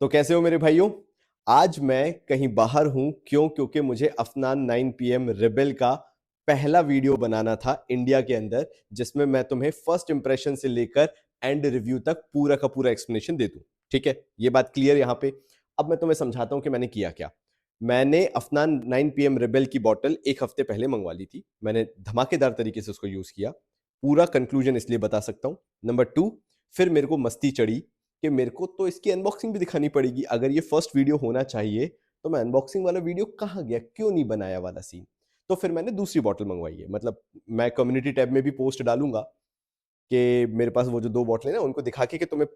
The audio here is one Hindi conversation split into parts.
तो कैसे हो मेरे भाइयों। आज मैं कहीं बाहर हूं। क्यों? क्योंकि मुझे अफनान 9 PM रेबेल का पहला वीडियो बनाना था इंडिया के अंदर, जिसमें मैं तुम्हें फर्स्ट इंप्रेशन से लेकर एंड रिव्यू तक पूरा का पूरा एक्सप्लेनेशन दे दूं। ठीक है, ये बात क्लियर यहां पे। अब मैं तुम्हें समझाता हूं कि मैंने किया क्या। मैंने अफनान 9 PM रेबेल की बॉटल एक हफ्ते पहले मंगवा ली थी। मैंने धमाकेदार तरीके से उसको यूज किया। पूरा कंक्लूजन इसलिए बता सकता हूं। नंबर 2, फिर मेरे को मस्ती चढ़ी कि मेरे को तो इसकी अनबॉक्सिंग भी दिखानी पड़ेगी। अगर ये फर्स्ट वीडियो होना चाहिए तो मैं अनबॉक्सिंग वाला वीडियो कहाँ गया, क्यों नहीं बनाया वाला सीन। तो फिर मैंने दूसरी बॉटल मंगवाई है। मतलब मैं कम्युनिटी टैब में भी पोस्ट डालूंगा कि मेरे पास वो जो 2 बॉटल है ना, उनको दिखा के कि तुम्हें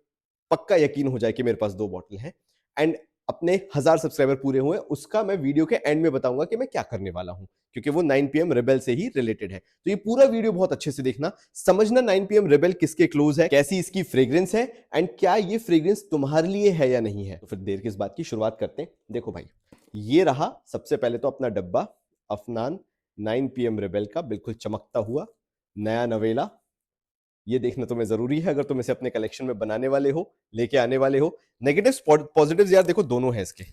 पक्का यकीन हो जाए कि मेरे पास 2 बॉटल हैं। एंड अपने 1000 सब्सक्राइबर पूरे हुए उसका मैं वीडियो के एंड में बताऊंगा कि मैं क्या करने वाला हूं, क्योंकि वो 9 PM रेबेल से ही रिलेटेड है। तो ये पूरा वीडियो बहुत अच्छे से देखना, समझना 9 PM रेबेल किसके क्लोज है, कैसी इसकी फ्रेग्रेंस है, एंड क्या ये फ्रेग्रेंस तुम्हारे लिए है या नहीं है। तो फिर देर किस बात की, शुरुआत करते हैं। देखो भाई, ये रहा सबसे पहले तो अपना डब्बा, अफनान 9 PM रेबेल का, बिल्कुल चमकता हुआ नया नवेला। ये देखना तुम्हें जरूरी है अगर तुम इसे अपने कलेक्शन में बनाने वाले हो, लेके आने वाले हो। नेगेटिव्स पॉजिटिव्स यार देखो दोनों है इसके,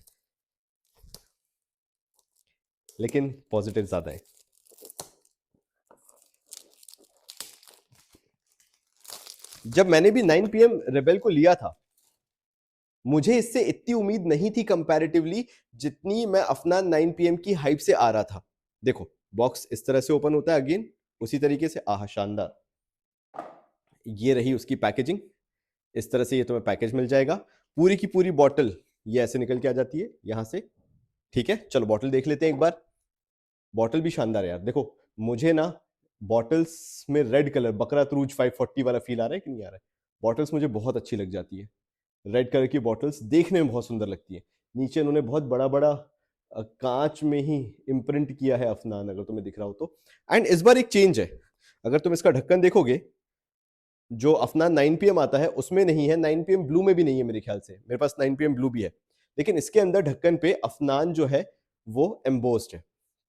लेकिन पॉजिटिव ज्यादा है। जब मैंने भी 9 PM रेबेल को लिया था, मुझे इससे इतनी उम्मीद नहीं थी कंपैरेटिवली, जितनी मैं अफनान 9 PM की हाइप से आ रहा था। देखो, बॉक्स इस तरह से ओपन होता है, अगेन उसी तरीके से। आह शानदार। ये रही उसकी पैकेजिंग। इस तरह से ये तुम्हें पैकेज मिल जाएगा। पूरी की पूरी बॉटल ये ऐसे निकल के आ जाती है यहां से। ठीक है, चलो बॉटल देख लेते हैं एक बार। बॉटल भी शानदार है यार। देखो, मुझे ना बॉटल्स में रेड कलर बकरा तरूज 540 वाला फील आ रहा है कि नहीं आ रहा है। बॉटल्स मुझे बहुत अच्छी लग जाती है। रेड कलर की बॉटल्स देखने में बहुत सुंदर लगती है। नीचे इन्होंने बहुत बड़ा बड़ा कांच में ही इम्प्रिंट किया है अफनान, अगर तुम्हें दिख रहा हो तो। एंड इस बार एक चेंज है। अगर तुम इसका ढक्कन देखोगे, जो अफनान 9 PM आता है उसमें नहीं है, 9 PM ब्लू में भी नहीं है मेरे ख्याल से। मेरे पास 9 PM ब्लू भी है, लेकिन इसके अंदर ढक्कन पे अफनान जो है वो एम्बोस्ड है।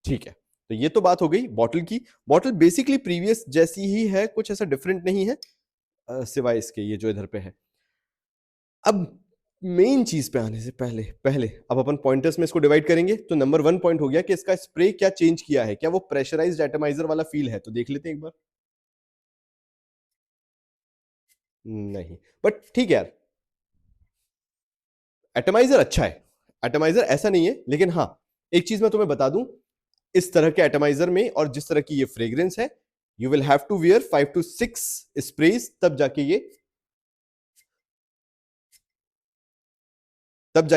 ठीक है, तो ये तो बात हो गई बॉटल की। बॉटल बेसिकली प्रीवियस जैसी ही है, कुछ ऐसा डिफरेंट नहीं है सिवाय इसके ये जो इधर पे है। अब मेन चीज पे आने से पहले पहले अब अपन पॉइंटर्स में इसको डिवाइड करेंगे। तो नंबर 1 पॉइंट हो गया कि इसका स्प्रे क्या चेंज किया है, क्या वो प्रेशराइज्ड एटमाइजर वाला फील है। तो देख लेते हैं एक बार। नहीं, बट ठीक है यार, एटमाइजर अच्छा है। एटमाइजर ऐसा नहीं है, लेकिन हाँ, एक चीज मैं तुम्हें बता दूं, इस तरह के एटमाइजर में और जिस तरह की ये फ्रेग्रेंस है, you will have to wear 5 to 6 sprays, तब जाके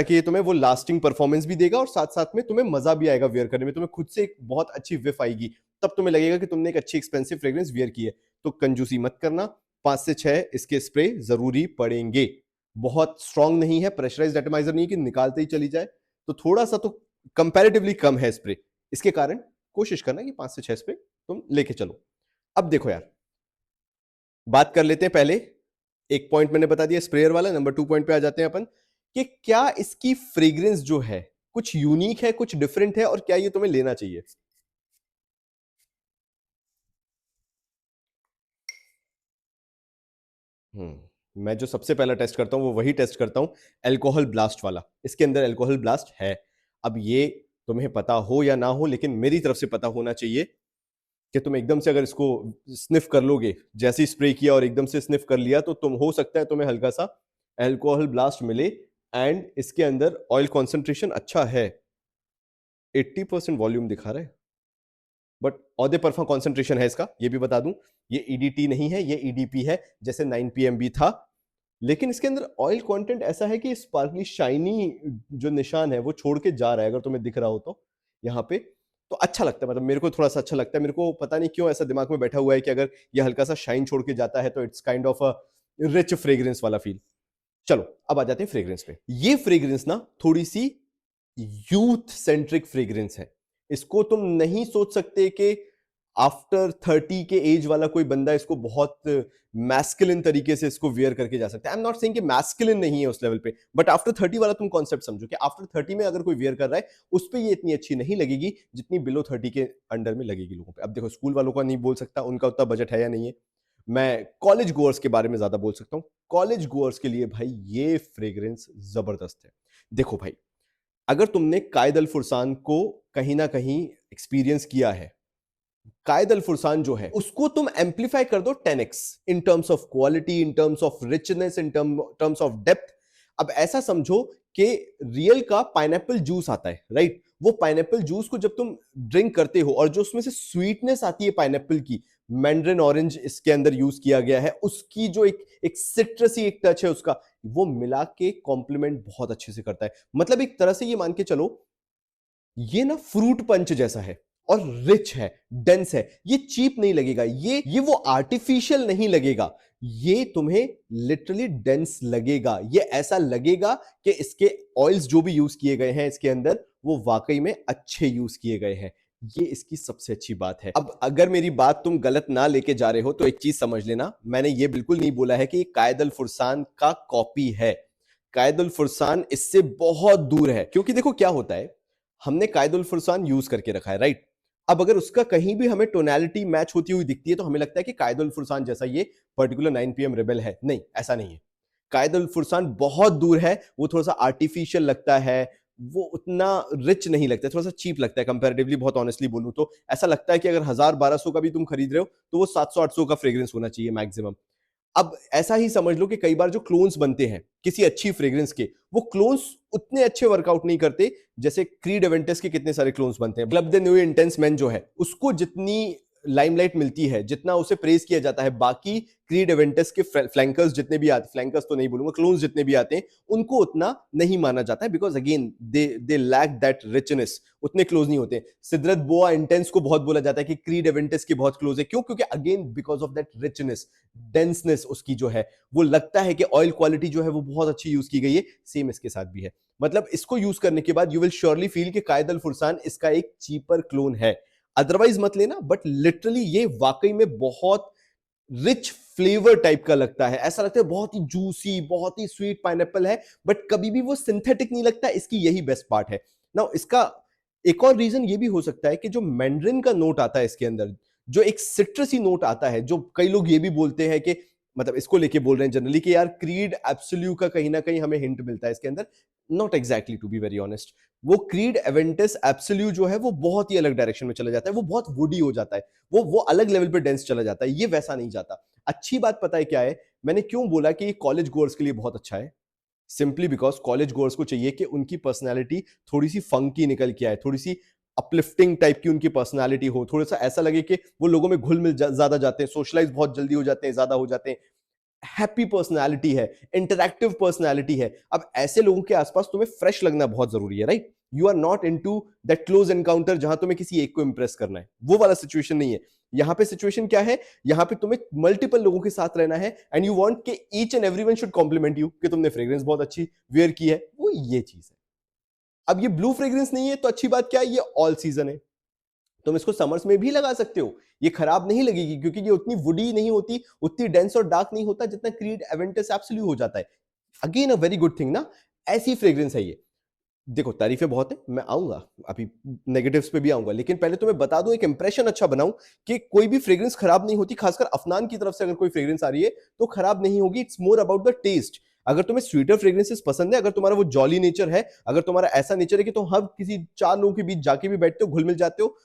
ये तुम्हें वो लास्टिंग परफॉर्मेंस भी देगा, और साथ साथ में तुम्हें मजा भी आएगा वियर करने में। तुम्हें खुद से एक बहुत अच्छी विफ आएगी, तब तुम्हें लगेगा कि तुमने एक अच्छी एक्सपेंसिव फ्रेग्रेंस वियर की है। तो कंजूसी मत करना, 5 से 6 इसके स्प्रे जरूरी पड़ेंगे। बहुत स्ट्रांग नहीं है, प्रेशराइज्ड एटमाइजर नहीं कि निकालते ही चली जाए। तो थोड़ा सा तो कंपैरेटिवली कम है स्प्रे, इसके कारण कोशिश करना कि 5 से 6 स्प्रे तुम लेके चलो। अब देखो यार, बात कर लेते हैं पहले। एक पॉइंट मैंने बता दिया स्प्रेयर वाला। नंबर 2 पॉइंट पे आ जाते हैं अपन, कि क्या इसकी फ्रेग्रेंस जो है कुछ यूनिक है, कुछ डिफरेंट है, और क्या ये तुम्हें लेना चाहिए। मैं जो सबसे पहला टेस्ट करता हूं वो वही टेस्ट करता हूं, एल्कोहल ब्लास्ट वाला। इसके अंदर एल्कोहल ब्लास्ट है। अब ये तुम्हें पता हो या ना हो, लेकिन मेरी तरफ से पता होना चाहिए कि तुम एकदम से अगर इसको स्निफ कर लोगे, जैसे ही स्प्रे किया और एकदम से स्निफ कर लिया, तो तुम हो सकता है तुम्हें हल्का सा एल्कोहल ब्लास्ट मिले। एंड इसके अंदर ऑयल कॉन्सेंट्रेशन अच्छा है, 80% वॉल्यूम दिखा रहा है, बट औदे परफा कॉन्सेंट्रेशन है इसका, ये भी बता दूं। ये ईडीटी नहीं है, ये ईडीपी है, जैसे 9 PM भी था। लेकिन इसके अंदर ऑयल कंटेंट ऐसा है कि स्पार्कली शाइनी जो निशान है वो छोड़ के जा रहा है, अगर तुम्हें दिख रहा हो तो यहाँ पे। तो अच्छा लगता है, मतलब मेरे को थोड़ा सा अच्छा लगता है। मेरे को पता नहीं क्यों ऐसा दिमाग में बैठा हुआ है कि अगर ये हल्का सा शाइन छोड़ के जाता है तो it's kind of a rich fragrance वाला फील। चलो अब आ जाते हैं फ्रेग्रेंस पे। ये फ्रेग्रेंस ना थोड़ी सी यूथ सेंट्रिक फ्रेग्रेंस है। इसको तुम नहीं सोच सकते कि आफ्टर 30 के एज वाला कोई बंदा इसको बहुत मैस्कुलिन तरीके से इसको वियर करके जा सकता है। आई एम नॉट सेइंग कि मैस्कुलिन नहीं है उस लेवल पे, बट आफ्टर 30 वाला तुम कॉन्सेप्ट समझो कि आफ्टर 30 में अगर कोई वियर कर रहा है, उस पर ये इतनी अच्छी नहीं लगेगी जितनी बिलो 30 के अंडर में लगेगी लोगों पे। अब देखो, स्कूल वालों का नहीं बोल सकता, उनका उतना बजट है या नहीं है, मैं कॉलेज गोअर्स के बारे में ज्यादा बोल सकता हूं। कॉलेज गोअर्स के लिए भाई ये फ्रेग्रेंस जबरदस्त है। देखो भाई, अगर तुमने कायद अल फुरसान को कहीं ना कहीं एक्सपीरियंस किया है, कायद अल फुरसान जो है उसको तुम एम्पलीफाई कर दो 10x in terms of quality, in terms of richness, in terms of depth. अब ऐसा समझो कि रियल का पाइनएप्पल जूस आता है, राइट? वो पाइनएप्पल जूस को जब तुम ड्रिंक करते हो और जो उसमें से स्वीटनेस आती है पाइनएप्पल की, मैंड्रिन ऑरेंज इसके अंदर यूज किया गया है, उसकी जो एक एक सिट्रसी एक टच है उसका, वो मिला के कॉम्प्लीमेंट बहुत अच्छे से करता है। मतलब एक तरह से ये मान के चलो, ये ना फ्रूट पंच जैसा है और रिच है, डेंस है। ये चीप नहीं लगेगा, ये वो आर्टिफिशियल नहीं लगेगा, ये तुम्हें लिटरली डेंस लगेगा। ये ऐसा लगेगा कि इसके ऑयल्स जो भी यूज किए गए हैं इसके अंदर, वो वाकई में अच्छे यूज किए गए हैं। ये इसकी सबसे अच्छी बात है। अब अगर मेरी बात तुम गलत ना लेके जा रहे हो तो एक चीज समझ लेना, मैंने ये बिल्कुल नहीं बोला है कि ये कायद अल फुरसान का कॉपी है। कायद अल फुरसान इससे बहुत दूर है, क्योंकि देखो क्या होता है, हमने कायद अल फुरसान यूज करके रखा है, राइट? अब अगर उसका कहीं भी हमें टोनैलिटी मैच होती हुई दिखती है तो हमें लगता है कि कायद अल फुरसान जैसा ये पर्टिकुलर 9 PM रिबेल है। नहीं, ऐसा नहीं है। कायद अल फुरसान बहुत दूर है। वो थोड़ा सा आर्टिफिशियल लगता है, वो उतना रिच नहीं लगता है, थोड़ा सा चीप लगता है कंपैरेटिवली। बहुत ऑनेस्टली बोलूं तो ऐसा लगता है कि अगर 1000-1200 का भी तुम खरीद रहे हो तो वो 700-800 का फ्रेग्रेंस होना चाहिए मैक्सिमम। अब ऐसा ही समझ लो कि कई बार जो क्लोन्स बनते हैं किसी अच्छी फ्रेग्रेंस के, वो क्लोन्स उतने अच्छे वर्कआउट नहीं करते जैसे क्रीड एवेंटस के कितने सारे क्लोन्स बनते हैं। Club de nuit intense man जो है, उसको जितनी लाइमलाइट मिलती है, जितना उसे प्रेज किया जाता है, बाकी क्रीड एवेंटस के फ्लैंकर्स जितने भी आते, फ्लैंकर्स तो नहीं बोलूंगा, क्लोन्स जितने भी आते हैं, उनको उतना नहीं माना जाता है, because again they lack that richness, उतने क्लोज नहीं होते। सिद्रत बोआ इंटेंस को बहुत बोला जाता है कि क्रीड एवेंटस के बहुत क्लोज है। क्यों? क्योंकि again because of that richness, denseness उसकी जो है, वो लगता है कि ऑयल क्वालिटी जो है वो बहुत अच्छी यूज की गई है। सेम इसके साथ भी है। मतलब इसको यूज करने के बाद यू विल श्योरली फील कि कायद अल फुरसान इसका एक चीपर क्लोन है। अदरवाइज मत लेना, बट लिटरली ये वाकई में बहुत रिच फ्लेवर टाइप का लगता है। ऐसा लगता है बहुत ही जूसी, बहुत ही स्वीट पाइनएप्पल है, बट कभी भी वो सिंथेटिक नहीं लगता। इसकी यही बेस्ट पार्ट है ना। इसका एक और रीजन ये भी हो सकता है कि जो मैंड्रिन का नोट आता है इसके अंदर, जो एक सिट्रसी नोट आता है, जो कई लोग ये भी बोलते हैं कि मतलब इसको लेके बोल रहे हैं जनरली कि यार क्रीड एब्सोल्यू का कहीं ना कहीं हमें हिंट मिलता है इसके अंदर। Not exactly, to be very honest. वो क्रीड एवेंटस एब्सोल्यू जो है वो बहुत ही अलग डायरेक्शन में चला जाता है, वो बहुत वुडी हो जाता है, वो अलग लेवल पे डेंस चला जाता है। ये वैसा नहीं जाता। अच्छी बात पता है क्या है, मैंने क्यों बोला कि ये कॉलेज गोअर्स के लिए बहुत अच्छा है? सिंपली बिकॉज कॉलेज गोअर्स को चाहिए कि उनकी पर्सनैलिटी थोड़ी सी फंकी निकल के आए, थोड़ी सी अपलिफ्टिंग टाइप की उनकी पर्सनैलिटी हो, थोड़ा सा ऐसा लगे कि वो लोगों में घुल मिल ज्यादा जाते हैं, सोशलाइज बहुत जल्दी हो जाते हैं, ज्यादा हो जाते हैं, हैप्पी पर्सनैलिटी है, इंटरैक्टिव पर्सनैलिटी है। अब ऐसे लोगों के आसपास तुम्हें फ्रेश लगना बहुत जरूरी है, right? You are not into that close encounter जहां तुम्हें किसी एक को इंप्रेस करना है, वो वाला सिचुएशन नहीं है। यहां पे सिचुएशन क्या है, यहां पे तुम्हें मल्टीपल लोगों के साथ रहना है एंड यू वांट कि each and everyone should compliment you कि तुमने फ्रेग्रेंस बहुत अच्छी वेयर की है। वो ये चीज है। अब ये ब्लू फ्रेग्रेंस नहीं है तो अच्छी बात क्या है, ये ऑल सीजन है। तुम इसको समर्स में भी लगा सकते हो, ये खराब नहीं लगेगी, क्योंकि ये उतनी वुडी नहीं होती, उतनी डेंस और डार्क नहीं होता जितना क्रीड एवेंटस एब्सोल्यूट हो जाता है। Again a very good thing ना, ऐसी फ्रेग्रेंस है ये। देखो तारीफें बहुत है, मैं आऊंगा अभी, नेगेटिव्स पे भी आऊंगा, लेकिन पहले तो मैं बता दूं, एक इंप्रेशन अच्छा बनाऊं कि कोई भी फ्रेग्रेंस खराब नहीं होती। खासकर अफनान की तरफ से अगर कोई फ्रेग्रेंस आ रही है तो खराब नहीं होगी। It's more about the taste. अगर तुम्हें स्वीटर फ्रेग्रेंसेस पसंद है, अगर तुम्हारा वो जॉली नेचर है, अगर तुम्हारा ऐसा नेचर है कि तुम हर किसी चार लोगों के बीच जाके भी बैठते हो, घुल मिल जाते हो,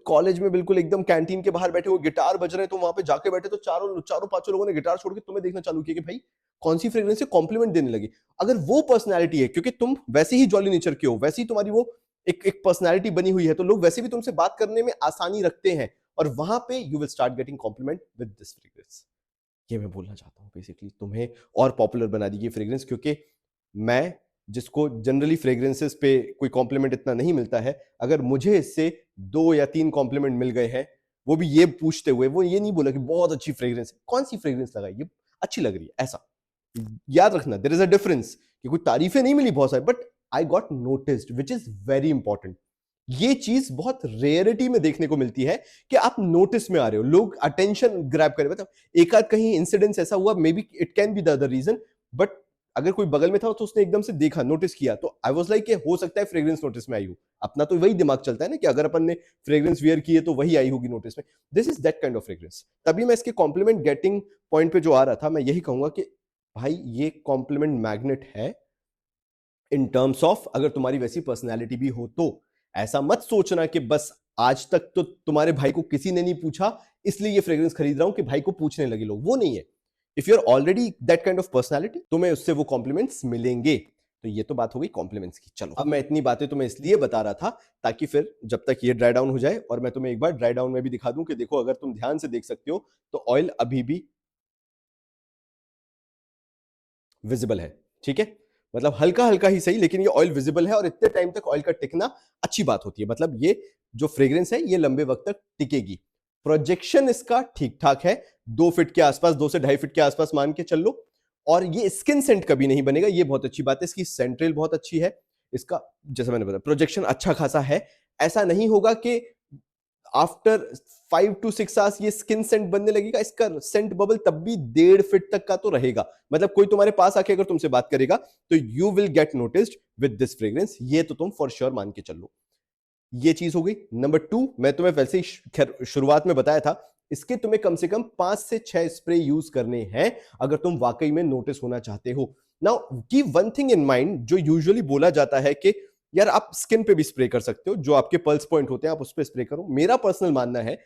कॉलेज में बिल्कुल एकदम कैंटीन के बाहर बैठे हो, गिटार बज रहे हैं, तो वहां पे जाके बैठे तो चारों चारों पांचों लोगों ने गिटार छोड़ के तुम्हें देखना चालू किया कि भाई कौन सी फ्रेग्रेंस से कॉम्प्लीमेंट देने लगे। अगर वो पर्सनैलिटी है, क्योंकि तुम वैसे ही जॉली नेचर के हो, वैसे ही तुम्हारी वो एक पर्सनैलिटी बनी हुई है, तो लोग वैसे भी तुमसे बात करने में आसानी रखते हैं, और वहां पे you will start getting compliment with this fragrance. ये मैं बोलना चाहता हूँ बेसिकली, तुम्हें और पॉपुलर बना दी ये फ्रेग्रेंस, क्योंकि मैं जिसको जनरली फ्रेग्रेंसेस पे कोई कॉम्प्लीमेंट इतना नहीं मिलता है, अगर मुझे इससे 2 या 3 कॉम्प्लीमेंट मिल गए हैं, वो भी ये पूछते हुए, वो ये नहीं बोला कि बहुत अच्छी फ्रेग्रेंस है, कौन सी फ्रेग्रेंस लगाई, ये अच्छी लग रही है, ऐसा। याद रखना, देयर इज अ डिफरेंस कि कोई तारीफें नहीं मिली बहुत सारी, but I got noticed, which is very important. ये चीज बहुत रेयरिटी में देखने को मिलती है कि आप नोटिस में आ रहे हो, लोग अटेंशन ग्रैब करें। मतलब एक आध कहीं इंसिडेंस ऐसा हुआ, maybe it can be the other reason, but अगर कोई बगल में था तो उसने एकदम से देखा, नोटिस किया, तो आई वाज लाइक हो सकता है फ्रेग्रेंस नोटिस में आई हो। अपना तो वही दिमाग चलता है ना कि अगर अपन ने फ्रेग्रेंस वियर की है तो वही आई होगी नोटिस में। This is that kind of fragrance. तभी मैं इसके कॉम्प्लीमेंट गेटिंग पॉइंट पे जो आ रहा था, मैं यही कहूंगा कि भाई ये कॉम्प्लीमेंट मैग्नेट है इन टर्म्स ऑफ अगर तुम्हारी वैसी पर्सनैलिटी भी हो तो। ऐसा मत सोचना कि बस आज तक तो तुम्हारे भाई को किसी ने नहीं पूछा इसलिए ये फ्रेग्रेंस खरीद रहा हूं कि भाई को पूछने लगे लोग, वो नहीं है। If you are already that kind of personality तुम्हें उससे वो कॉम्प्लीमेंट्स मिलेंगे। तो ये तो बात हो गई कॉम्प्लीमेंट्स की। चलो अब मैं इतनी बातें तुम्हें इसलिए बता रहा था ताकि फिर जब तक ये ड्राई डाउन हो जाए, और मैं तुम्हें एक बार ड्राई डाउन में भी दिखा दूं कि देखो अगर तुम ध्यान से देख सकते हो तो ऑयल अभी भी विजिबल है। ठीक है, मतलब हल्का हल्का ही सही लेकिन ये ऑयल विजिबल है, और इतने टाइम तक ऑयल का टिकना अच्छी बात होती है। मतलब ये जो फ्रेग्रेंस है ये लंबे वक्त तक टिकेगी। प्रोजेक्शन इसका ठीक ठाक है, 2 फीट के आसपास, 2 से 2.5 फीट के आसपास मान के चल लो। और ये स्किन सेंट कभी नहीं बनेगा, ये बहुत अच्छी बात है। इसकी सेंट्रल बहुत अच्छी है, इसका जैसे मैंने बताया प्रोजेक्शन अच्छा खासा है। ऐसा नहीं होगा कि आफ्टर 5 to 6 आवर्स ये स्किन सेंट बनने लगेगा, इसका सेंट बबल तब भी 1.5 फीट तक का तो रहेगा। मतलब कोई तुम्हारे पास आके अगर तुमसे बात करेगा तो you will get noticed with this fragrance, ये तो तुम फॉर श्योर मान के चलो। ये चीज हो गई। नंबर 2, मैं तुम्हें वैसे ही शुरुआत में बताया था, इसके तुम्हें कम से कम 5 से 6 स्प्रे यूज करने हैं अगर तुम वाकई में नोटिस होना चाहते हो। Now keep one thing in mind, जो यूजुअली बोला जाता है कि यार आप स्किन पे भी स्प्रे कर सकते हो, जो आपके पल्स पॉइंट होते हैं आप उस पर स्प्रे करो। मेरा पर्सनल मानना है,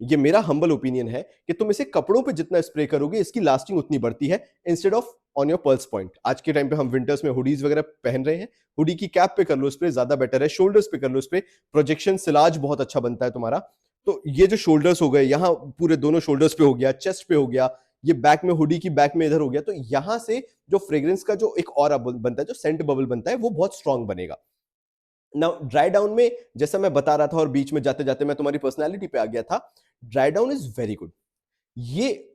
ये मेरा हम्बल ओपिनियन है, कि तुम इसे कपड़ों पे जितना स्प्रे करोगे इसकी लास्टिंग उतनी बढ़ती है instead of on your pulse point. आज के टाइम पे हम विंटर्स में हुडीज वगैरह पहन रहे हैं, हुडी की कैप पे कर लो स्प्रे, ज्यादा बेटर है। शोल्डर्स पे कर लो स्प्रे, प्रोजेक्शन सिलाज बहुत अच्छा बनता है तुम्हारा। तो ये जो शोल्डर्स हो गए, यहाँ पूरे दोनों शोल्डर्स पे हो गया, चेस्ट पे हो गया, ये बैक में हुडी की बैक में इधर हो गया, तो यहां से जो फ्रेग्रेंस का जो एक और बनता है, जो सेंट बबल बनता है, वो बहुत स्ट्रांग बनेगा। नाउ ड्राई डाउन में जैसा मैं बता रहा था और बीच में जाते जाते मैं तुम्हारी पर्सनालिटी पे आ गया था, dry down is very good. ये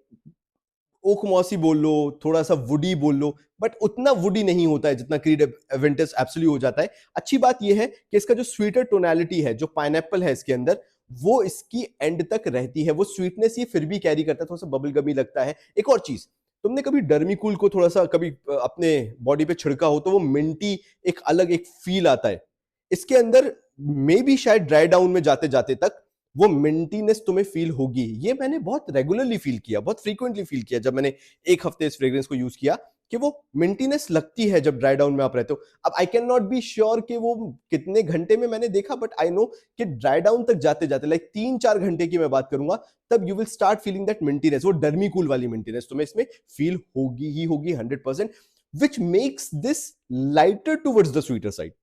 ओक मॉसी बोल लो, थोड़ा सा वुडी बोल लो, बट उतना वुडी नहीं होता है जितना क्रीड एवेंटस एब्सोल्यूट हो जाता है। अच्छी बात यह है कि इसका जो स्वीटर टोनालिटी है, जो पाइनएप्पल है इसके अंदर, वो इसकी एंड तक रहती है। वो स्वीटनेस ये फिर भी कैरी करता है, थोड़ा सा बबल गमी लगता है। एक और चीज, तुमने कभी डर्मिकूल को थोड़ा सा कभी अपने बॉडी पे छिड़का हो तो वो मिंटी एक अलग एक फील आता है इसके अंदर। मे बी शायद ड्राई डाउन में जाते जाते तक वो मिंटीनेस तुम्हें फील होगी। ये मैंने बहुत रेगुलरली फील किया, बहुत फ्रीक्वेंटली फील किया जब मैंने 1 हफ्ते इस फ्रेग्रेंस को यूज किया, कि वो मिंटीनेस लगती है जब ड्राई डाउन में आप रहते हो। अब I can not be sure कि वो कितने घंटे में मैंने देखा, बट आई नो कि ड्राई डाउन तक जाते जाते, लाइक 3-4 घंटे की मैं बात करूंगा, तब you will start feeling that mintiness. वो डर्मिकूल वाली मिंटीनेस तुम्हें इसमें फील होगी ही होगी 100%, which makes this lighter towards the sweeter side.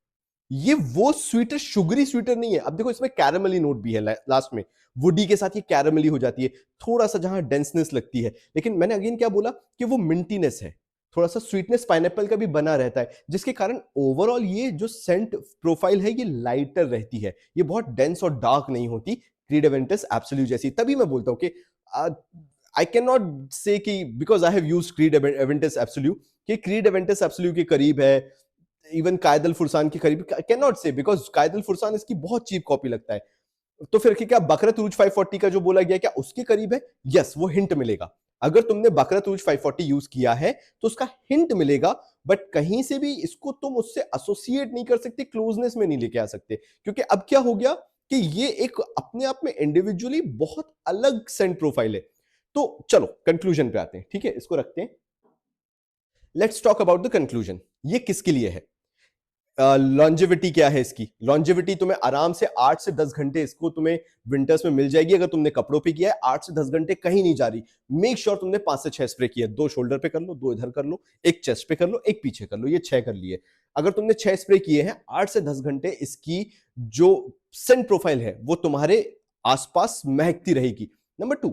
ये वो स्वीटर शुगरी स्वीटर नहीं है। अब देखो इसमें कैरामली नोट भी है लास्ट में, वुडी के साथ ये कैरामली हो जाती है, थोड़ा सा जहां डेंसनेस लगती है। लेकिन मैंने अगेन क्या बोला कि वो मिंटीनेस है, थोड़ा सा स्वीटनेस पाइनएप्पल का भी बना रहता है, जिसके कारण ओवरऑल ये जो सेंट प्रोफाइल है ये लाइटर रहती है, ये बहुत डेंस और डार्क नहीं होती क्रीड एवेंटस एब्सोल्यूट जैसी। तभी मैं बोलता हूं कि आई कैन नॉट से कि because I have used creed Aventus absolute कि क्रीड एवेंटस एब्सोल्यूट के करीब है, इवन कायदल फुरसान के करीब, कैन नॉट से, बिकॉज कायदल फुरसान इसकी बहुत चीप कॉपी लगता है। तो फिर क्या बकरत रूज 540 का जो बोला गया क्या उसके करीब है? यस, वो हिंट मिलेगा। अगर तुमने बकरत रूज 540 यूज किया है तो उसका हिंट मिलेगा, बट कहीं से भी इसको तुम उससे एसोसिएट नहीं कर सकते, क्लोजनेस में नहीं लेके आ सकते, क्योंकि अब क्या हो गया कि ये एक अपने आप में इंडिविजुअली बहुत अलग सेंट प्रोफाइल है। तो चलो कंक्लूजन पे आते हैं, ठीक है, इसको रखते हैं। Let's talk about the conclusion. ये किसके लिए है? लॉन्जेविटी क्या है इसकी? लॉन्जेविटी तुम्हें आराम से 8 से 10 घंटे इसको तुम्हें विंटर्स में मिल जाएगी अगर तुमने कपड़ों पे किया है। 8 से 10 घंटे कहीं नहीं जा रही। मेक श्योर तुमने 5 से 6 स्प्रे किया, 2 शोल्डर पे कर लो, 2 इधर कर लो, एक चेस्ट पे कर लो, एक पीछे कर लो, ये 6 कर लिए। अगर तुमने 6 स्प्रे किए हैं, 8 से 10 घंटे इसकी जो सेंट प्रोफाइल है वो तुम्हारे आसपास महकती रहेगी। नंबर 2,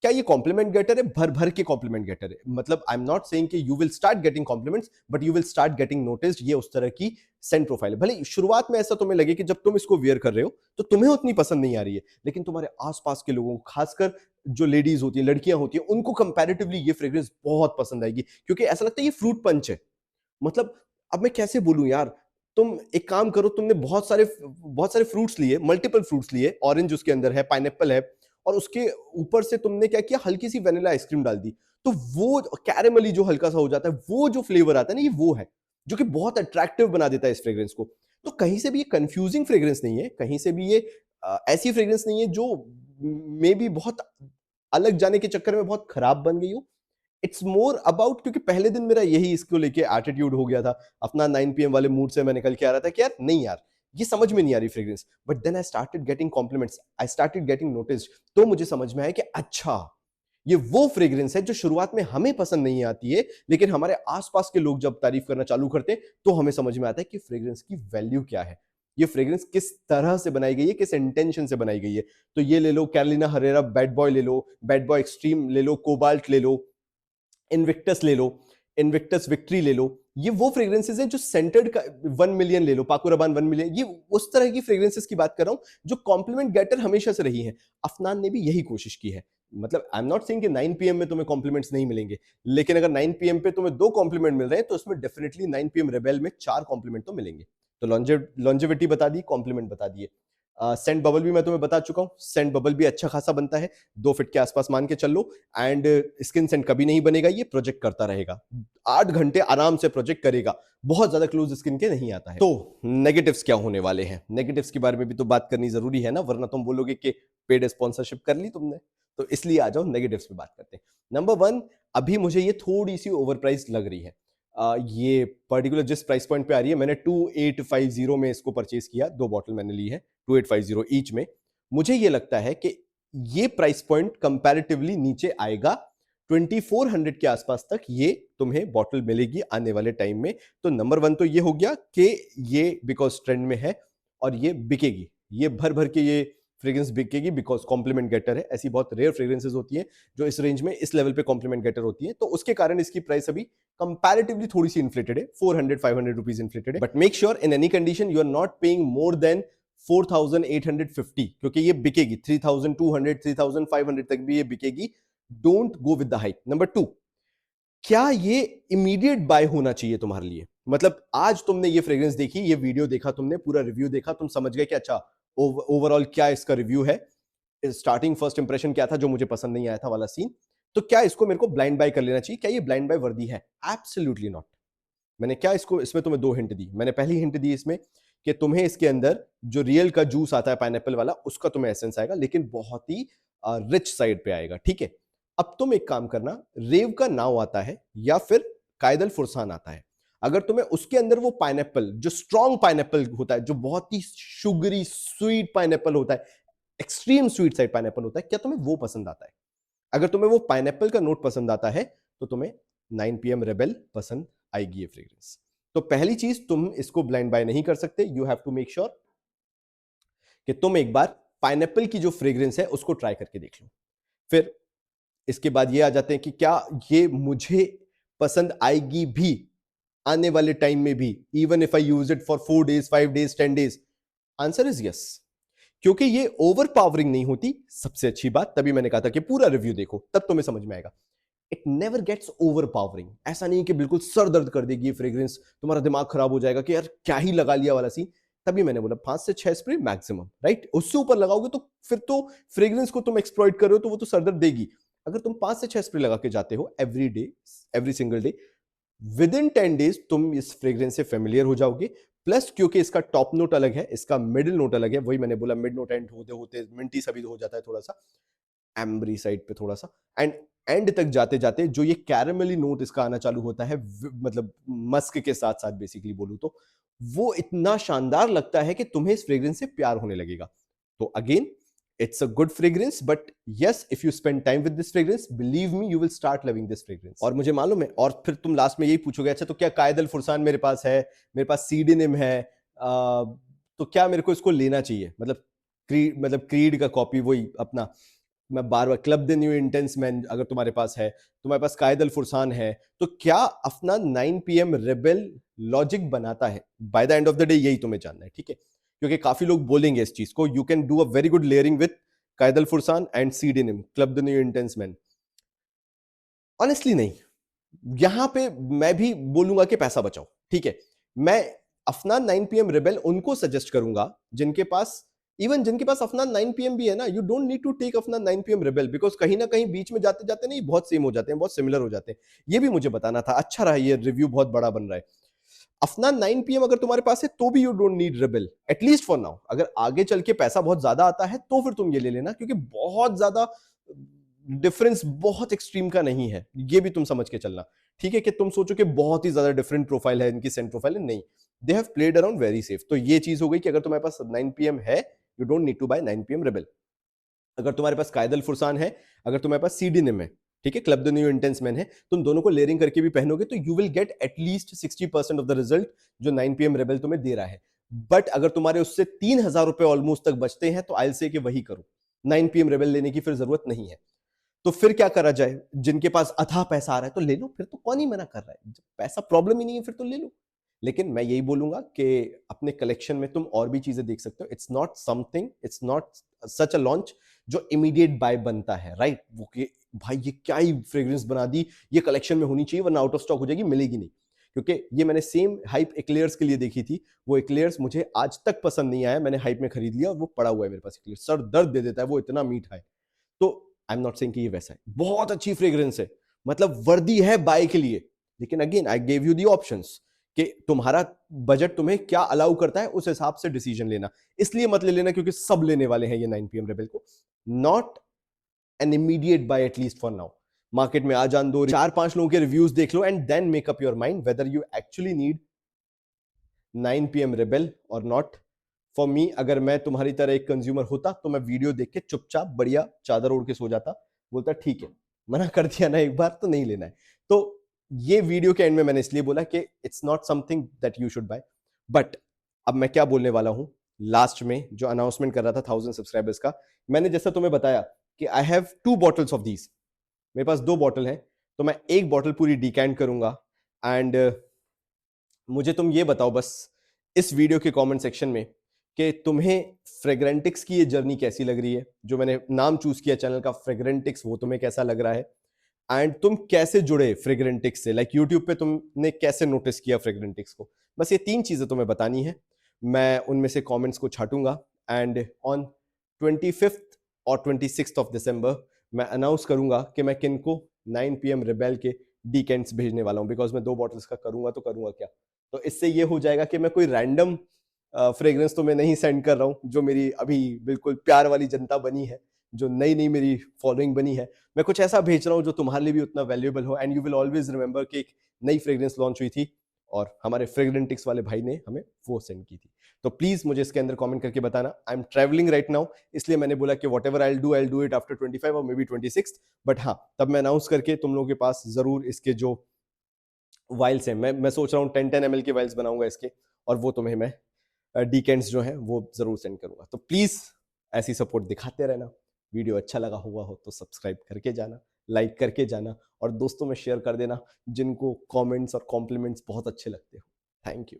क्या ये कॉम्प्लीमेंट गेटर है? भर भर के कॉम्प्लीमेंट गेटर है। मतलब आई एम नॉट सेइंग कि you will start getting compliments, but you will start getting noticed. ये उस तरह की सेंट प्रोफाइल है। भले शुरुआत में ऐसा तुम्हें लगे कि जब तुम इसको वेयर कर रहे हो तो तुम्हें उतनी पसंद नहीं आ रही है, लेकिन तुम्हारे आसपास के लोगों को, खासकर जो लेडीज होती है, लड़कियां होती हैं, उनको कंपैरेटिवली ये फ्रेग्रेंस बहुत पसंद आएगी, क्योंकि ऐसा लगता है ये फ्रूट पंच है। मतलब अब मैं कैसे बोलूं यार, तुम एक काम करो, तुमने बहुत सारे फ्रूट्स लिए, मल्टीपल फ्रूट्स लिए, ऑरेंज उसके अंदर है, पाइनएप्पल है, और उसके ऊपर से तुमने क्या किया, हल्की सी वेनिला आइसक्रीम डाल दी, तो वो कैरेमली जो हल्का सा हो जाता है, वो जो फ्लेवर आता है ना, ये वो है जो कि बहुत अट्रैक्टिव बना देता है इस फ्रेग्रेंस को। तो कहीं से भी ये कंफ्यूजिंग फ्रेग्रेंस नहीं है, कहीं से भी ये ऐसी फ्रेग्रेंस नहीं है जो मे बी बहुत अलग जाने के चक्कर में बहुत खराब बन गई हो। इट्स मोर अबाउट, क्योंकि पहले दिन मेरा यही इसको लेके एटीट्यूड हो गया था, अपना 9 पीएम वाले मूड से मैं निकल के आ रहा था कि यार नहीं यार, ये समझ में नहीं आ रही fragrance. But then I started getting compliments, I started getting noticed. तो मुझे समझ में आया कि अच्छा, ये वो फ्रेग्रेंस है जो शुरुआत में हमें पसंद नहीं आती है, लेकिन हमारे आसपास के लोग जब तारीफ करना चालू करते हैं तो हमें समझ में आता है कि फ्रेग्रेंस की वैल्यू क्या है, ये फ्रेग्रेंस किस तरह से बनाई गई है, किस इंटेंशन से बनाई गई है। तो ये ले लो कैरोलिना हरेरा बैड बॉय ले लो, बैड बॉय एक्सट्रीम ले लो, कोबाल्ट ले लो, इनविक्टस ले लो, इनविक्टस विक्ट्री ले लो। ये वो फ्रेग्रेंसेस हैं जो सेंटर्ड का 1 मिलियन ले लो, पाको रबान 1 मिलियन, ये उस तरह की फ्रेग्रेंसेस की बात कर रहा हूं जो कॉम्प्लीमेंट गेटर हमेशा से रही है। अफनान ने भी यही कोशिश की है। मतलब आई एम नॉट सेइंग कि 9 पीएम में तुम्हें कॉम्प्लीमेंट्स नहीं मिलेंगे, लेकिन अगर 9 पीएम पे तुम्हें 2 कॉम्प्लीमेंट मिल रहे हैं तो उसमें डेफिनेटली 9 पीएम रेबेल में 4 कॉम्प्लीमेंट तो मिलेंगे। तो लॉन्जेविटी बता दी, कॉम्प्लीमेंट बता दिए। सेंट बबल भी मैं तुम्हें बता चुका हूं, सेंट बबल भी अच्छा खासा बनता है, 2 फीट के आसपास मान के चल लो। एंड स्किन सेंट कभी नहीं बनेगा, ये प्रोजेक्ट करता रहेगा, 8 घंटे आराम से प्रोजेक्ट करेगा, बहुत ज्यादा क्लोज स्किन के नहीं आता है। तो नेगेटिव्स क्या होने वाले हैं, नेगेटिव्स के बारे में भी तो बात करनी जरूरी है ना, वरना तुम बोलोगे कि पेड स्पॉन्सरशिप कर ली तुमने। तो इसलिए आ जाओ नेगेटिव्स पे बात करते हैं। नंबर 1, अभी मुझे ये थोड़ी सी ओवर प्राइस लग रही है। ये पर्टिकुलर जिस प्राइस पॉइंट पे आ रही है, मैंने 2850 में इसको परचेज किया, 2 बॉटल मैंने ली है 2850 ईच में। मुझे ये लगता है कि ये प्राइस पॉइंट कंपैरेटिवली नीचे आएगा, 2400 के आसपास तक ये तुम्हें बॉटल मिलेगी आने वाले टाइम में। तो नंबर 1 तो ये हो गया कि ये बिकॉज ट्रेंड में है और ये बिकेगी, ये भर भर के ये फ्रेग्रेंस बिकेगी बिकॉज कॉम्प्लीमेंट गेटर है। ऐसी बहुत रेयर फ्रेग्रेंसेस होती हैं जो इस रेंज में इस लेवल पे कॉम्प्लीमेंट गेटर होती है, तो उसके कारण इसकी प्राइस अभी कंपैरेटिवली थोड़ी सी इन्फ्लेटेड है, 400-500 रुपीज इन्फ्लेटेड है। But make sure in any condition you are not paying more than 4850, क्योंकि ये बिकेगी 3200 3500 तक भी ये बिकेगी। Don't go with the hype. Number 2, क्या ये इमीडिएट बाय होना चाहिए तुम्हारे लिए? मतलब आज तुमने ये फ्रेग्रेंस देखी, ये वीडियो देखा, तुमने पूरा रिव्यू देखा, तुम समझ गए कि अच्छा ओवरऑल क्या इसका रिव्यू है, स्टार्टिंग फर्स्ट इंप्रेशन क्या था जो मुझे पसंद नहीं आया था वाला सीन, तो क्या इसको मेरे को ब्लाइंड बाय कर लेना चाहिए? क्या ये ब्लाइंड बाय वर्दी है? Absolutely not. मैंने क्या इसको इसमें तुम्हें 2 हिंट दी। मैंने पहली हिंट दी इसमें कि तुम्हें इसके अंदर जो रियल का जूस आता है पाइनएप्पल वाला, उसका तुम्हें एसेंस आएगा, लेकिन बहुत ही रिच साइड पे आएगा, ठीक है। अब तुम एक काम करना, रेव का नाव आता है या फिर कायदल फुरसान आता है, अगर तुम्हें उसके अंदर वो पाइनएप्पल, जो स्ट्रॉन्ग पाइनएप्पल होता है, जो बहुत ही शुगरी स्वीट पाइनएप्पल होता है, एक्सट्रीम स्वीट साइड पाइनएप्पल होता है, क्या तुम्हें वो पसंद आता है? अगर तुम्हें वो पाइनएप्पल का नोट पसंद आता है तो तुम्हें 9 पीएम रेबेल पसंद आएगी ये फ्रेग्रेंस। तो पहली चीज, तुम इसको ब्लाइंड बाय नहीं कर सकते, you have to make sure कि तुम एक बार पाइनएप्पल की जो फ्रेग्रेंस है उसको ट्राई करके देख लो। फिर इसके बाद ये आ जाते हैं कि क्या ये मुझे पसंद आएगी भी आने वाले टाइम में भी, even if I use it for 4 days 5 days 10 days? Answer is yes, क्योंकि ये ओवर पावरिंग नहीं होती। सबसे अच्छी बात, तभी मैंने कहा था कि पूरा रिव्यू देखो तब तुम्हें समझ में आएगा। It never gets overpowering. ऐसा नहीं कि बिल्कुल सर दर्द कर देगी ये फ्रेग्रेंस, तुम्हारा दिमाग खराब हो जाएगा कि यार क्या ही लगा लिया वाला सीन। तभी मैंने बोला 5 से 6 स्प्रे मैक्सिमम, राइट? उससे ऊपर लगाओगे तो फिर तो फ्रेग्रेंस को तुम एक्सप्लॉइट कर रहे हो, तो वो तो सर दर्द देगी। अगर तुम 5 से 6 स्प्रे लगा के जाते हो every day, every single day, with in 10 days तुम इस फ्रेग्रेंस से फेमिलियर हो जाओगे। प्लस क्योंकि इसका टॉप नोट अलग है, इसका मिडिल नोट अलग है, वही मैंने बोला मिड नोट एंड होते होते मिंटी सभी हो जाता है, थोड़ा सा एम्बरी साइड पे थोड़ा सा, एंड एंड तक जाते जाते जो ये कैरेमली नोट इसका आना चालू होता है, मतलब मस्क के साथ साथ बेसिकली बोलूं तो, वो इतना शानदार लगता है कि तुम्हें इस फ्रेग्रेंस से प्यार होने लगेगा। तो again, it's a good fragrance, but yes, if you spend time with this fragrance, believe me, you will start loving this fragrance। और मुझे मालूम है, और फिर तुम लास्ट में यही पूछोगे, अच्छा तो क्या कायदल फुरसान मेरे पास है, मेरे पास सीडेनिम है, तो क्या मेरे को इसको लेना चाहिए? मतलब क्रीड का कॉपी, वही अपना, मैं बार बार club de nuit intense man अगर तुम्हारे पास है, तुम्हारे पास कायदल फुरसान है, तो क्या अपना 9 पीएम रेबेल लॉजिक बनाता है? By the end of the day यही तुम्हें जानना है, ठीक है? क्योंकि काफी लोग बोलेंगे इस चीज को, you can do a very good layering with Qaed Al Fursan and CDNIM, club de nuit intense man. Honestly नहीं, यहां पे मैं भी बोलूंगा कि पैसा बचाओ, ठीक है? मैं अफनान 9 पीएम रेबेल उनको सजेस्ट करूंगा जिनके पास, इवन जिनके पास अफनान 9 पीएम भी है ना, you don't need to take Afnan 9 PM Rebel, because कहीं ना कहीं बीच में जाते जाते नहीं बहुत सेम हो जाते हैं, बहुत सिमिलर हो जाते हैं। ये भी मुझे बताना था, अच्छा रहा, ये रिव्यू बहुत बड़ा बन रहा है। अफनान 9 पीएम अगर तुम्हारे पास है तो भी you don't need rebel, at least for now. अगर आगे चल के पैसा बहुत ज्यादा आता है तो फिर तुम ये ले लेना, क्योंकि बहुत ज्यादा डिफरेंस बहुत एक्सट्रीम का नहीं है, ये भी तुम समझ के चलना। ठीक है कि तुम सोचो कि बहुत ही ज्यादा डिफरेंट प्रोफाइल है इनकी, सेंट प्रोफाइल है, नहीं, they have played around very safe. तो ये चीज हो गई कि अगर तुम्हारे पास 9 पीएम है, you don't need to buy 9 PM Rebel. अगर तुम्हारे पास कायदल फुरसान है, अगर तुम्हारे पास सीडीनिम है, ठीक है, club de nuit intense man है, तुम दोनों को लेयरिंग करके भी पहनोगे तो you will get at least 60% of the result जो 9 पीएम रेबेल तुम्हें दे रहा है। बट अगर तुम्हारे उससे 3,000 रुपए ऑलमोस्ट तक बचते हैं तो आई से कि वही करो, 9 पीएम रेबेल लेने की फिर जरूरत नहीं है। तो फिर क्या करा जाए? जिनके पास अथाह पैसा आ रहा है तो ले लो, फिर तो कौन ही मना कर रहा है, जब पैसा प्रॉब्लम ही नहीं है फिर तो ले लो। लेकिन मैं यही बोलूंगा कि अपने कलेक्शन में तुम और भी चीजें देख सकते हो। It's not something, it's not such a launch जो इमीडिएट बाय बनता है, राइट? वो कि भाई ये क्या ही फ्रेग्रेंस बना दी, ये कलेक्शन में होनी चाहिए वरना आउट ऑफ स्टॉक हो जाएगी, मिलेगी नहीं। क्योंकि ये मैंने सेम हाइप एक्लेयर्स के लिए देखी थी, वो एक्लेयर्स मुझे आज तक पसंद नहीं आया, मैंने हाइप में खरीद लिया और वो पड़ा हुआ है मेरे पास एक्लेयर्स, सर दर्द दे देता है, वो इतना मीठा है। तो आई एम नॉट सेइंग कि ये वैसा है, बहुत अच्छी फ्रेग्रेंस है, मतलब वर्दी है बाय के लिए। लेकिन again I gave you the options कि तुम्हारा बजट तुम्हें क्या अलाउ करता है, उस हिसाब से डिसीजन लेना। इसलिए मत ले लेना क्योंकि सब लेने वाले हैं ये 9 पीएम रेबेल को, not an immediate buy at least for now. Market में आ जान दो, 4-5 लोगों के रिव्यूज देख लो and then make up your mind whether you actually need 9 PM rebel or not. For me, अगर मैं तुम्हारी तरह एक कंज्यूमर होता तो मैं वीडियो देख के चुपचाप बढ़िया चादर ओढ़ के सो जाता, बोलता ठीक है, मना कर दिया ना एक बार तो नहीं लेना है। तो ये वीडियो के एंड में मैंने इसलिए बोला कि it's not something that you should buy. But अब मैं क्या बोलने वाला हूं, लास्ट में जो अनाउंसमेंट कर रहा था 1000 सब्सक्राइबर्स का, मैंने जैसा तुम्हें बताया कि I have 2 bottles of these, मेरे पास 2 बॉटल हैं, तो मैं एक बॉटल पूरी डिकैंट करूंगा। एंड मुझे तुम ये बताओ बस इस वीडियो के कमेंट सेक्शन में कि तुम्हें फ्रेग्रेंटिक्स की ये जर्नी कैसी लग रही है, जो मैंने नाम चूज किया चैनल का फ्रेग्रेंटिक्स, वो तुम्हें कैसा लग रहा है, एंड तुम कैसे जुड़े फ्रेग्रेंटिक्स से, लाइक यूट्यूब पे तुमने कैसे नोटिस किया फ्रेग्रेंटिक्स को। बस ये 3 चीजें तुम्हें बतानी है, मैं उनमें से कमेंट्स को छाटूंगा एंड ऑन 25th और 26th ऑफ दिसंबर मैं अनाउंस करूंगा कि मैं किनको 9 पीएम रिबेल के डीकेंट्स भेजने वाला हूं, बिकॉज मैं 2 बॉटल्स का करूंगा तो करूंगा क्या। तो इससे ये हो जाएगा कि मैं कोई रैंडम फ्रेग्रेंस तो मैं नहीं सेंड कर रहा हूं जो मेरी अभी बिल्कुल प्यार वाली जनता बनी है, जो नई नई मेरी फॉलोइंग बनी है। मैं कुछ ऐसा भेज रहा हूं जो तुम्हारे लिए भी उतना वैल्यूएबल हो, and you will always remember कि एक नई फ्रेग्रेंस लॉन्च हुई थी और हमारे फ्रेग्रेंटिक्स वाले भाई ने हमें वो सेंड की थी। तो प्लीज मुझे इसके अंदर कमेंट करके बताना। I am travelling right now, इसलिए मैंने बोला कि what ever I do it after 25 और मे बी 26, बट हाँ तब मैं अनाउंस करके तुम लोगों के पास जरूर इसके जो वाइल्स हैं, मैं सोच रहा हूँ 10-10 ml के वाइल्स बनाऊंगा इसके, और वो तुम्हें मैं डीकेंट्स जो हैं वो जरूर सेंड करूंगा। तो प्लीज ऐसी सपोर्ट दिखाते रहना। वीडियो अच्छा लगा हुआ हो तो सब्सक्राइब करके जाना, लाइक करके जाना, और दोस्तों में शेयर कर देना जिनको कमेंट्स और कॉम्प्लीमेंट्स बहुत अच्छे लगते हो। Thank you.